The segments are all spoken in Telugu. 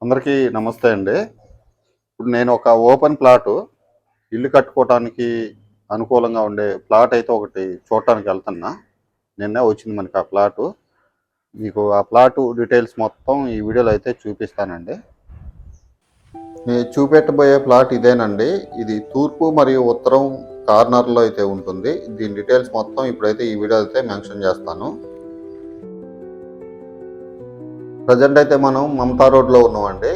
అందరికీ నమస్తే అండి. ఇప్పుడు నేను ఒక ఓపెన్ ప్లాటు ఇల్లు కట్టుకోవటానికి అనుకూలంగా ఉండే ప్లాట్ అయితే ఒకటి చూడటానికి వెళ్తున్నా. నిన్నే వచ్చింది మనకి ఆ ప్లాటు. మీకు ఆ ప్లాటు డీటెయిల్స్ మొత్తం ఈ వీడియోలో అయితే చూపిస్తానండి. నేను చూపెట్టబోయే ప్లాట్ ఇదేనండి. ఇది తూర్పు మరియు ఉత్తరం కార్నర్లో అయితే ఉంటుంది. దీని డీటెయిల్స్ మొత్తం ఇప్పుడైతే ఈ వీడియో అయితే మెన్షన్ చేస్తాను. ప్రజెంట్ అయితే మనం మమతా రోడ్లో ఉన్నామండి.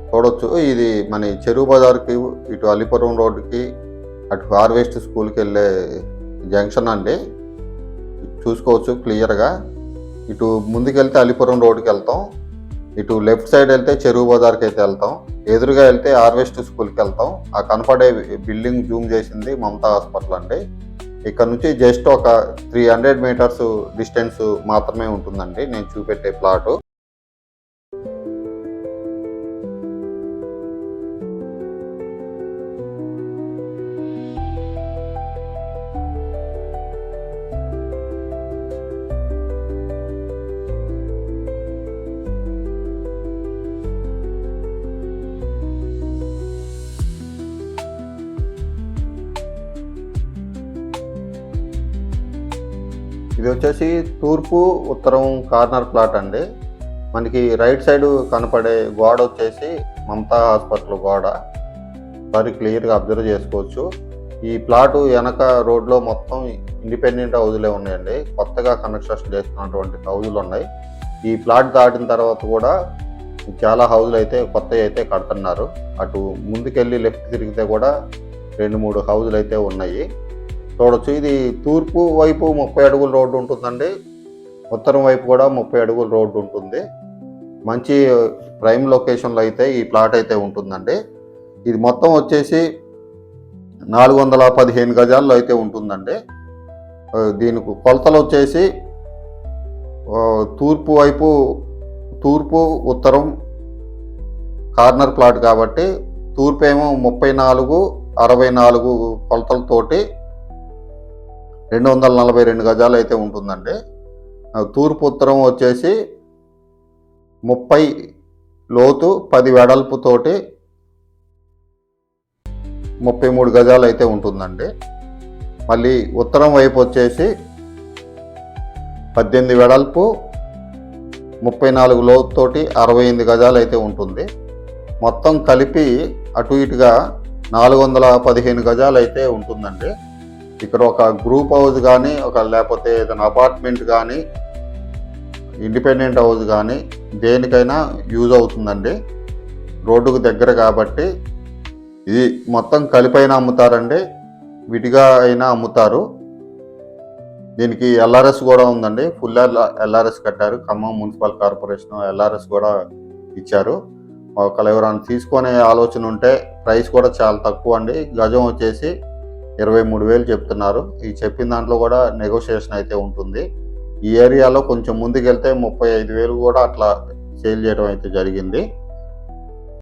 చూడొచ్చు, ఇది మన చెరువు బజార్కి ఇటు అలీపురం రోడ్డుకి అటు హార్వెస్ట్ స్కూల్కి వెళ్ళే జంక్షన్ అండి. చూసుకోవచ్చు క్లియర్గా. ఇటు ముందుకెళ్తే అలీపురం రోడ్డుకి వెళ్తాం, ఇటు లెఫ్ట్ సైడ్ వెళ్తే చెరువు బజార్కి అయితే వెళ్తాం, ఎదురుగా వెళ్తే హార్వెస్ట్ స్కూల్కి వెళ్తాం. ఆ కనపడే బిల్డింగ్ జూమ్ చేసింది మమతా హాస్పిటల్ అండి. ఇక్కడ నుంచి జస్ట్ ఒక 300 మీటర్స్ డిస్టెన్స్ మాత్రమే ఉంటుందండి నేను చూపెట్టే ప్లాటు. ఇది వచ్చేసి తూర్పు ఉత్తరం కార్నర్ ప్లాట్ అండి. మనకి రైట్ సైడ్ కనపడే గోడ వచ్చేసి మమతా హాస్పిటల్ గోడ. మరి క్లియర్గా అబ్జర్వ్ చేసుకోవచ్చు. ఈ ప్లాటు వెనక రోడ్లో మొత్తం ఇండిపెండెంట్ హౌజులే ఉన్నాయండి. కొత్తగా కన్స్ట్రక్షన్ చేస్తున్నటువంటి హౌజులు ఉన్నాయి. ఈ ప్లాట్ దాటిన తర్వాత కూడా చాలా హౌజులు అయితే కొత్తవి అయితే కడుతున్నారు. అటు ముందుకెళ్ళి లెఫ్ట్ తిరిగితే కూడా 2-3 హౌజులు అయితే ఉన్నాయి. చూడొచ్చు, ఇది తూర్పు వైపు 30 అడుగుల రోడ్డు ఉంటుందండి. ఉత్తరం వైపు కూడా 30 అడుగుల రోడ్డు ఉంటుంది. మంచి ప్రైమ్ లొకేషన్లో అయితే ఈ ప్లాట్ అయితే ఉంటుందండి. ఇది మొత్తం వచ్చేసి 415 గజాల్లో అయితే ఉంటుందండి. దీనికి కొలతలు వచ్చేసి తూర్పు వైపు తూర్పు ఉత్తరం కార్నర్ ప్లాట్ కాబట్టి తూర్పు ఏమో 34-64 కొలతలతోటి 242 గజాలు అయితే ఉంటుందండి. తూర్పు ఉత్తరం వచ్చేసి 30 లోతు 10 వెడల్పుతోటి 33 గజాలు అయితే ఉంటుందండి. మళ్ళీ ఉత్తరం వైపు వచ్చేసి 18 వెడల్పు 34 లోతుతోటి 68 గజాలు అయితే ఉంటుంది. మొత్తం కలిపి అటు ఇటుగా 415 గజాలు అయితే ఉంటుందండి. ఇక్కడ ఒక గ్రూప్ హౌస్ కానీ లేకపోతే ఏదైనా అపార్ట్మెంట్ కానీ ఇండిపెండెంట్ హౌస్ కానీ దేనికైనా యూజ్ అవుతుందండి. రోడ్డుకు దగ్గర కాబట్టి ఇది మొత్తం కలిపైనా అమ్ముతారండి, విడిగా అయినా అమ్ముతారు. దీనికి ఎల్ఆర్ఎస్ కూడా ఉందండి. ఫుల్ ఎల్ఆర్ఎస్ కట్టారు. ఖమ్మం మున్సిపల్ కార్పొరేషన్ ఎల్ఆర్ఎస్ కూడా ఇచ్చారు. ఒకళ్ళు ఎవరైనా తీసుకునే ఆలోచన ఉంటే ప్రైస్ కూడా చాలా తక్కువ అండి. గజం వచ్చేసి 23,000 చెప్తున్నారు. ఈ చెప్పిన దాంట్లో కూడా నెగోషియేషన్ అయితే ఉంటుంది. ఈ ఏరియాలో కొంచెం ముందుకెళ్తే 35,000 కూడా అట్లా సేల్ చేయడం అయితే జరిగింది.